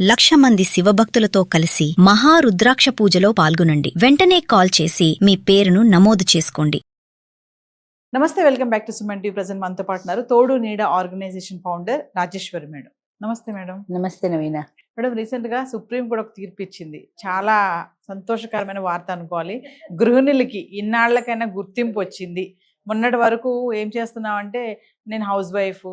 1,00,000 మంది శివభక్తులతో కలిసి మహారుద్రాక్ష పూజలో పాల్గొనండి. వెంటనే కాల్ చేసి మీ పేరును నమోదు చేసుకోండి. నమస్తే, welcome back to Suman TV. Present మనతో పాటున్నారు తోడు నీడ ఆర్గనైజేషన్ ఫౌండర్ రాజేశ్వరి మేడం. నమస్తే మేడం. నమస్తే నవీన. మేడం, రీసెంట్ గా సుప్రీం కూడా ఒక తీర్పు ఇచ్చింది. చాలా సంతోషకరమైన వార్త అనుకోవాలి. గృహిణులకి ఇన్నాళ్లకైనా గుర్తింపు వచ్చింది. మొన్నటి వరకు ఏం చేస్తున్నామంటే నేను హౌస్ వైఫ్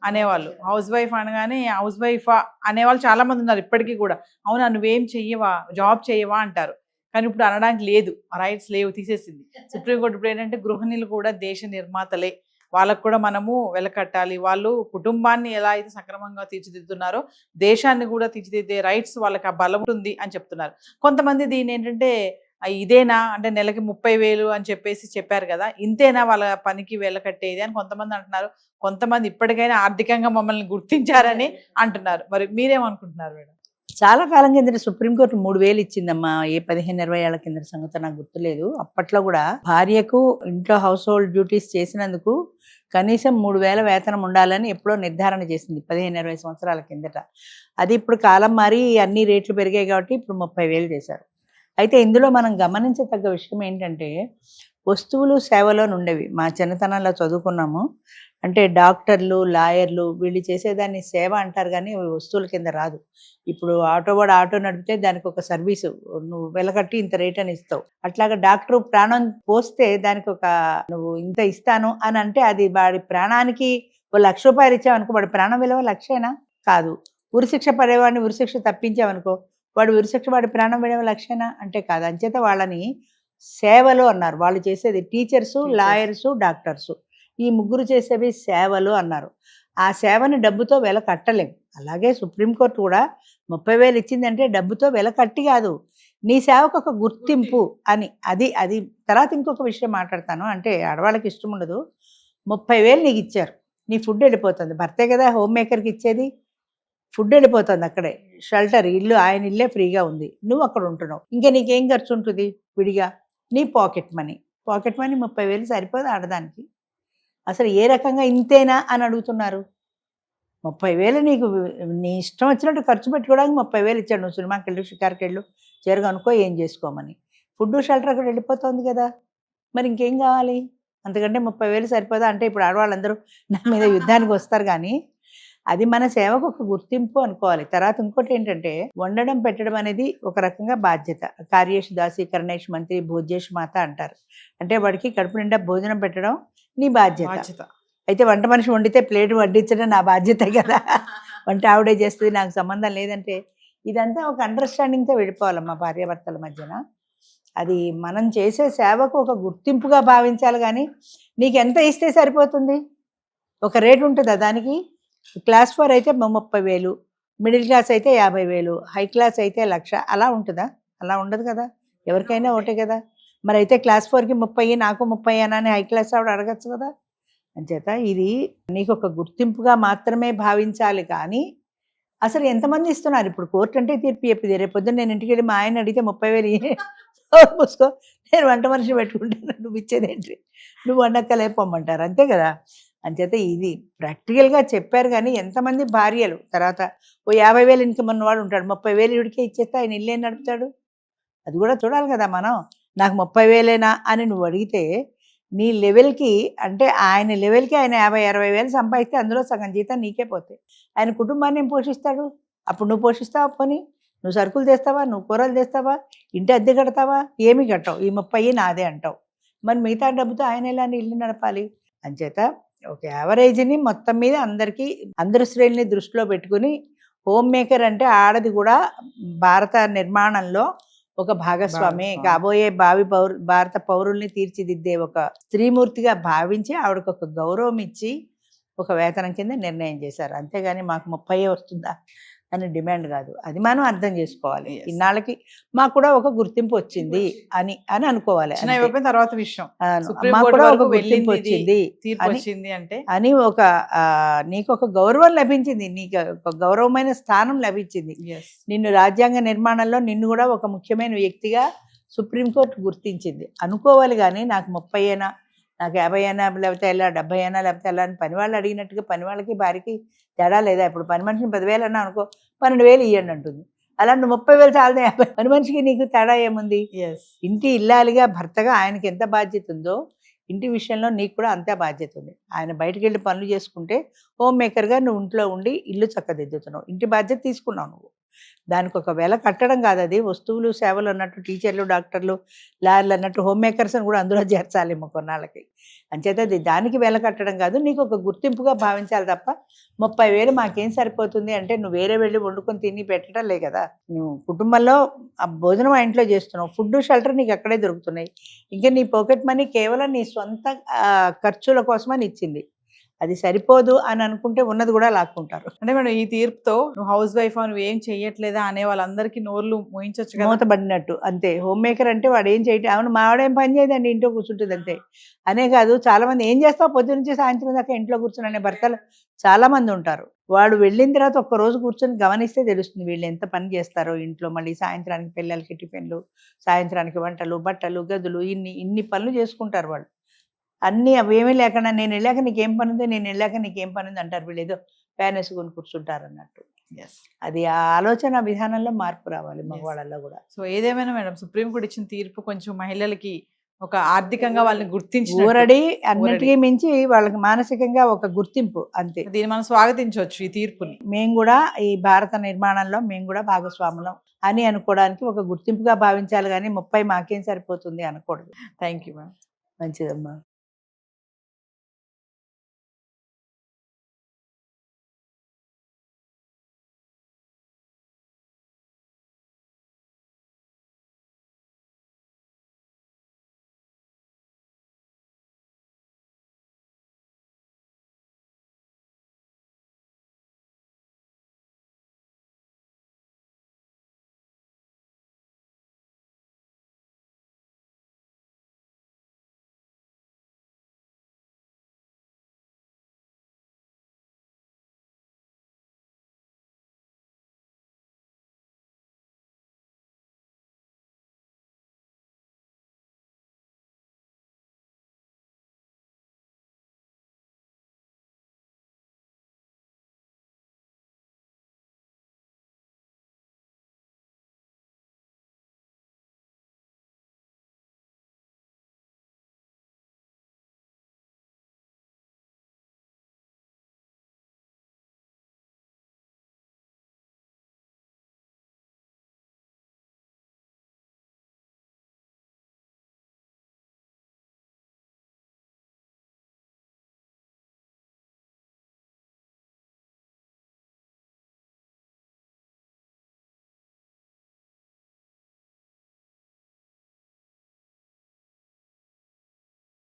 అనేవాళ్ళు. హౌస్ వైఫ్ అనగానే హౌస్ వైఫా అనేవాళ్ళు చాలా మంది ఉన్నారు ఇప్పటికీ కూడా. అవునా, నువ్వేం చెయ్యవా, జాబ్ చెయ్యవా అంటారు. కానీ ఇప్పుడు అనడానికి లేదు, రైట్స్ లేవు, తీసేసింది సుప్రీంకోర్టు. ఇప్పుడు ఏంటంటే గృహిణులు కూడా దేశ నిర్మాతలే, వాళ్ళకు కూడా మనము వెలకట్టాలి. వాళ్ళు కుటుంబాన్ని ఎలా అయితే సక్రమంగా తీర్చిదిద్దుతున్నారో దేశాన్ని కూడా తీర్చిదిద్దే రైట్స్ వాళ్ళకి ఆ బలం ఉంటుంది అని చెప్తున్నారు. కొంతమంది దీని ఏంటంటే ఇదేనా అంటే నెలకి 30,000 అని చెప్పేసి చెప్పారు కదా, ఇంతేనా వాళ్ళ పనికి వెలకట్టేది అని కొంతమంది అంటున్నారు. కొంతమంది ఇప్పటికైనా ఆర్థికంగా మమ్మల్ని గుర్తించారని అంటున్నారు. మరి మీరేమనుకుంటున్నారు మేడం? చాలా కాలం కిందట సుప్రీంకోర్టు 3,000 ఇచ్చిందమ్మా. ఏ 15-20 ఏళ్ల కింద సంగతి నాకు గుర్తులేదు. అప్పట్లో కూడా భార్యకు ఇంట్లో హౌస్ హోల్డ్ డ్యూటీస్ చేసినందుకు కనీసం 3,000 వేతనం ఉండాలని ఎప్పుడో నిర్ధారణ చేసింది 15-20 సంవత్సరాల కిందట. అది ఇప్పుడు కాలం మారి అన్ని రేట్లు పెరిగాయి కాబట్టి ఇప్పుడు 30,000 చేశారు. అయితే ఇందులో మనం గమనించదగ్గ విషయం ఏంటంటే వస్తువులు సేవలో ఉండేవి. మా చిన్నతనంలో చదువుకున్నాము. అంటే డాక్టర్లు, లాయర్లు వీళ్ళు చేసేదాన్ని సేవ అంటారు కానీ వస్తువుల కింద రాదు. ఇప్పుడు వాడు ఆటో నడిపితే దానికి ఒక సర్వీసు, నువ్వు వెలకట్టి ఇంత రేట్ అని ఇస్తావు. అట్లాగా డాక్టర్ ప్రాణం పోస్తే దానికి ఒక నువ్వు ఇంత ఇస్తాను అని అంటే అది వాడి ప్రాణానికి ఓ ₹1,00,000 ఇచ్చావనుకో వాడి ప్రాణం విలువ 1,00,000 కాదు. ఉరిశిక్ష పడేవాడిని ఉరిశిక్ష తప్పించావనుకో వాడు ఉరిశిక్ష వాడి ప్రాణం విలువ 1,00,000 అంటే కాదు. అంచేత వాళ్ళని సేవలు అన్నారు. వాళ్ళు చేసేది టీచర్సు, లాయర్సు, డాక్టర్సు, ఈ ముగ్గురు చేసేవి సేవలు అన్నారు. ఆ సేవని డబ్బుతో వెల కట్టలేం. అలాగే సుప్రీంకోర్టు కూడా 30,000 ఇచ్చిందంటే డబ్బుతో వెల కట్టి కాదు, నీ సేవకు ఒక గుర్తింపు అని. అది తర్వాత ఇంకొక విషయం మాట్లాడతాను. అంటే ఆడవాళ్ళకి ఇష్టం ఉండదు. 30,000 నీకు ఇచ్చారు, నీ ఫుడ్ వెళ్ళిపోతుంది. భర్తే కదా హోమ్ మేకర్కి ఇచ్చేది. ఫుడ్ వెళ్ళిపోతుంది అక్కడే, షెల్టర్, ఇల్లు ఆయన ఇల్లే ఫ్రీగా ఉంది, నువ్వు అక్కడ ఉంటున్నావు. ఇంకా నీకేం ఖర్చు ఉంటుంది విడిగా? నీ పాకెట్ మనీ 30,000 సరిపోదు ఆడదానికి. అసలు ఏ రకంగా ఇంతేనా అని అడుగుతున్నారు. 30,000 నీకు నీ ఇష్టం వచ్చినట్టు ఖర్చు పెట్టుకోవడానికి 30,000 ఇచ్చాడు. నువ్వు సినిమాకి వెళ్ళు, షికార్కి వెళ్ళు, చీరగా అనుకో, ఏం చేసుకోమని. ఫుడ్ షెల్టర్ అక్కడ వెళ్ళిపోతుంది కదా, మరి ఇంకేం కావాలి? అంతకంటే 30,000 సరిపోదా అంటే ఇప్పుడు ఆడవాళ్ళందరూ నా మీద యుద్ధానికి వస్తారు. కానీ అది మన సేవకు ఒక గుర్తింపు అనుకోవాలి. తర్వాత ఇంకోటి ఏంటంటే వండడం పెట్టడం అనేది ఒక రకంగా బాధ్యత. కార్యేషు దాసి కరణేష్ మంత్రి భోజ్యేష్ మాత అంటారు. అంటే వాడికి కడుపు నిండా భోజనం పెట్టడం నీ బాధ్యత. అయితే వంట మనిషి వండితే ప్లేట్ వడ్డించడం నా బాధ్యత కదా, వంట ఆవిడే చేస్తుంది, నాకు సంబంధం లేదంటే ఇదంతా ఒక అండర్స్టాండింగ్తో వెళ్ళిపోవాలమ్మా భార్యాభర్తల మధ్యన. అది మనం చేసే సేవకు ఒక గుర్తింపుగా భావించాలి. కానీ నీకు ఎంత ఇస్తే సరిపోతుంది? ఒక రేటు ఉంటుందా దానికి? క్లాస్ 4 అయితే 30,000, మిడిల్ క్లాస్ అయితే 50,000, హై క్లాస్ అయితే 1,00,000, అలా ఉంటుందా? అలా ఉండదు కదా, ఎవరికైనా ఒకటే కదా. మరి అయితే క్లాస్ 4కి 30, నాకు 30 అని హై క్లాస్ ఆవిడ అడగచ్చు కదా. అంచేత ఇది నీకు ఒక గుర్తింపుగా మాత్రమే భావించాలి. కానీ అసలు ఎంతమంది ఇస్తున్నారు? ఇప్పుడు కోర్టు అంటే తీర్పు చెప్పింది. రేపు పొద్దున్న నేను ఇంటికి వెళ్ళి మా ఆయన అడిగితే 30,000 మూసుకో, నేను వంట మనిషి పెట్టుకుంటాను, నువ్వు ఇచ్చేదేంటి, నువ్వు వండక్కలేపమ్మంటారు, అంతే కదా. అంచేత ఇది ప్రాక్టికల్గా చెప్పారు. కానీ ఎంతమంది భార్యలు తర్వాత ఓ 50,000 ఇన్కమ్ ఉన్నవాడు ఉంటాడు, 30,000 ఇవిడికే ఇచ్చేస్తే ఆయన ఇల్లేం నడుపుతాడు? అది కూడా చూడాలి కదా మనం. నాకు 30,000 అని నువ్వు అడిగితే నీ లెవెల్కి, అంటే ఆయన లెవెల్కి ఆయన 50,000-60,000 సంపాదిస్తే అందులో సగం జీతం నీకే పోతాయి. ఆయన కుటుంబాన్ని ఏం పోషిస్తాడు? అప్పుడు నువ్వు పోషిస్తావా? పోనీ నువ్వు సరుకులు తెస్తావా, నువ్వు కూరలు తెస్తావా, ఇంటి అద్దె కడతావా? ఏమి కట్టవు. ఈ 30 నాదే అంటావు. మరి మిగతా డబ్బుతో ఆయన ఎలా ఇల్లు నడపాలి? అంచేత ఒక యావరేజ్ని మొత్తం మీద అందరి శ్రేణిని దృష్టిలో పెట్టుకుని హోమ్ మేకర్ అంటే ఆడది కూడా భారత నిర్మాణంలో ఒక భాగస్వామి, కాబోయే భారత పౌరుల్ని తీర్చిదిద్దే ఒక స్త్రీమూర్తిగా భావించి ఆవిడకు ఒక గౌరవం ఇచ్చి ఒక వేతనం కింద నిర్ణయం చేశారు. అంతేగాని మాకు 30 వస్తుందా అని డిమాండ్ కాదు. అది మనం అర్థం చేసుకోవాలి. ఇన్నాళ్ళకి మాకు కూడా ఒక గుర్తింపు వచ్చింది అని అనుకోవాలి. తర్వాత విషయం మాకు కూడా ఒక గుర్తింపు వచ్చింది అని ఒక నీకు ఒక గౌరవం లభించింది, నీకు ఒక గౌరవమైన స్థానం లభించింది. నిన్ను రాజ్యాంగ నిర్మాణంలో నిన్ను కూడా ఒక ముఖ్యమైన వ్యక్తిగా సుప్రీంకోర్టు గుర్తించింది అనుకోవాలి. కానీ నాకు 30 నాకు 50 లేకపోతే ఎలా 70 లేకపోతే ఎలా అని పని వాళ్ళు అడిగినట్టుగా పని వాళ్ళకి భార్యకి తేడా లేదా? ఇప్పుడు పని మనిషిని 10,000 అన్నా అనుకో, 12,000 ఇవ్వండి అంటుంది. అలా నువ్వు 30,000 చాలదే, పని మనిషికి నీకు తేడా ఏముంది? ఎస్. ఇంటి ఇల్లాలిగా భర్తగా ఆయనకి ఎంత బాధ్యత ఉందో ఇంటి విషయంలో నీకు కూడా అంతే బాధ్యత ఉంది. ఆయన బయటికి వెళ్ళి పనులు చేసుకుంటే హోమ్ మేకర్గా నువ్వు ఇంట్లో ఉండి ఇల్లు చక్కదిద్దుతున్నావు, ఇంటి బాధ్యత తీసుకున్నావు నువ్వు. దానికి ఒక వెల కట్టడం కాదు, అది వస్తువులు సేవలు అన్నట్టు టీచర్లు డాక్టర్లు లాయర్లు అన్నట్టు హోమ్ మేకర్స్ అని కూడా అందులో చేర్చాలేమో కొన్నాళ్ళకి. అంచేత అది దానికి వెల కట్టడం కాదు, నీకు ఒక గుర్తింపుగా భావించాలి తప్ప 30,000 మాకేం సరిపోతుంది అంటే నువ్వు వేరే వెళ్ళి వండుకొని తిని పెట్టడం లే కదా. నువ్వు కుటుంబంలో ఆ భోజనం ఆ ఇంట్లో చేస్తున్నావు, ఫుడ్ షెల్టర్ నీకు అక్కడే దొరుకుతున్నాయి. ఇంకా నీ పాకెట్ మనీ కేవలం నీ సొంత ఖర్చుల కోసమని ఇచ్చింది. అది సరిపోదు అని అనుకుంటే ఉన్నది కూడా లాక్కుంటారు. అంటే మేడం ఈ తీర్పుతో నువ్వు హౌస్ వైఫ్ నువ్వు ఏం చెయ్యట్లేదా అనే వాళ్ళందరికీ నోర్లు మోయించొచ్చు కదా. మూతబడినట్టు అంతే. హోమ్ మేకర్ అంటే వాడు ఏం చేయటం, అవును మా వాడేం పని చేయదండి ఇంట్లో కూర్చుంటుంది అంతే అనే కాదు. చాలా మంది ఏం చేస్తావు పొద్దు నుంచి సాయంత్రం దాకా ఇంట్లో కూర్చుని అనే భర్తలు చాలా మంది ఉంటారు. వాడు వెళ్ళిన తర్వాత ఒక్క రోజు కూర్చొని గమనిస్తే తెలుస్తుంది వీళ్ళు ఎంత పని చేస్తారో ఇంట్లో. మళ్ళీ సాయంత్రానికి పిల్లలకి టిఫిన్లు, సాయంత్రానికి వంటలు, బట్టలు, గదులు, ఇన్ని పనులు చేసుకుంటారు వాళ్ళు. అన్నీ అవేమీ లేకుండా నేను వెళ్ళాక నీకేం పని ఉంది, నేను వెళ్ళాక నీకేం పని ఉంది అంటారు. వీళ్ళు ఏదో ఫ్యాన్ వేసుకొని కూర్చుంటారు అన్నట్టు. ఎస్. అది ఆ ఆలోచన విధానంలో మార్పు రావాలి మగవాళ్ళల్లో కూడా. సో ఏదేమైనా మేడం సుప్రీంకోర్టు ఇచ్చిన తీర్పు కొంచెం మహిళలకి ఒక ఆర్థికంగా వాళ్ళని గుర్తించి ఊరడి అన్నిటికీ మించి వాళ్ళకి మానసికంగా ఒక గుర్తింపు అంతే. దీన్ని మనం స్వాగతించవచ్చు ఈ తీర్పుని. మేము కూడా ఈ భారత నిర్మాణంలో మేము కూడా భాగస్వాములం అని అనుకోవడానికి ఒక గుర్తింపుగా భావించాలి, కానీ 30 మాకేం సరిపోతుంది అనకూడదు. Thank you madam. మంచిదమ్మా.